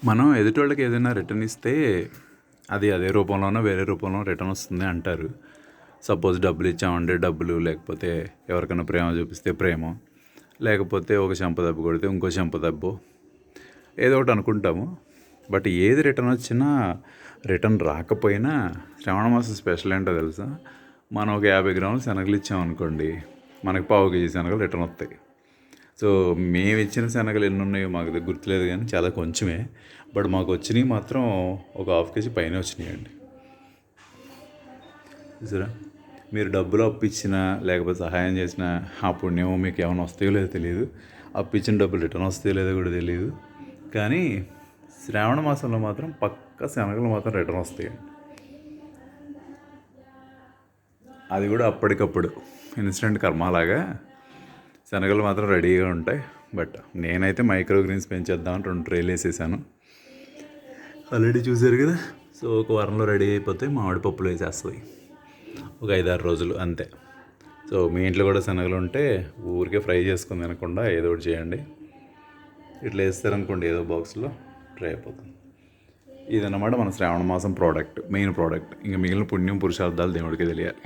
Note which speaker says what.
Speaker 1: మనం ఎదుటోళ్ళకి ఏదైనా రిటర్న్ ఇస్తే అది అదే రూపంలోనో వేరే రూపంలో రిటర్న్ వస్తుంది అంటారు. సపోజ్ డబ్బులు ఇచ్చామంటే డబ్బులు, లేకపోతే ఎవరికైనా ప్రేమ చూపిస్తే ప్రేమ, లేకపోతే ఒక చెంపదెబ్బ కొడితే ఇంకో చెంపదెబ్బో ఏదో ఒకటి అనుకుంటాము. బట్ ఏది రిటర్న్ వచ్చినా రిటర్న్ రాకపోయినా శ్రావణ మాసం స్పెషల్ ఏంటో తెలుసా? మనం ఒక 50 గ్రాములు శనగలు ఇచ్చామనుకోండి, మనకి పావు కేజీ శనగలు రిటర్న్ వస్తాయి. సో మేము ఇచ్చిన శనగలు ఎన్ని ఉన్నాయో మాకు గుర్తులేదు, కానీ చాలా కొంచెమే. బట్ మాకు వచ్చినవి మాత్రం ఒక హాఫ్ కేజీ పైన వచ్చినాయండి. చూసారా, మీరు డబ్బులు అప్పిచ్చినా లేకపోతే సహాయం చేసినా ఆ పుణ్యం మీకు ఏమైనా వస్తాయో లేదో తెలియదు, అప్పిచ్చిన డబ్బులు రిటర్న్ వస్తాయో లేదో కూడా తెలియదు. కానీ శ్రావణ మాసంలో మాత్రం పక్క శనగలు మాత్రం రిటర్న్ వస్తాయండి. అది కూడా అప్పటికప్పుడు ఇన్స్టెంట్ కర్మలాగా శనగలు మాత్రం రెడీగా ఉంటాయి. బట్ నేనైతే మైక్రో గ్రీన్స్ పెంచేద్దామని 2 ట్రేలు వేసేసాను. ఆల్రెడీ చూసారు కదా. సో ఒక వారంలో రెడీ అయిపోతే మామిడి పప్పులు వేసేస్తుంది, ఒక 5-6 రోజులు అంతే. సో మీ ఇంట్లో కూడా శనగలు ఉంటే ఊరికే ఫ్రై చేసుకుని తినకుండా ఏదో ఒకటి చేయండి. ఇట్లా వేస్తారనుకోండి ఏదో బాక్స్లో ట్రై అయిపోతుంది. ఇదన్నమాట మన శ్రావణ మాసం ప్రోడక్ట్, మెయిన్ ప్రోడక్ట్. ఇంకా మిగిలిన పుణ్యం పురుషార్థాలు దేవుడికి తెలియాలి.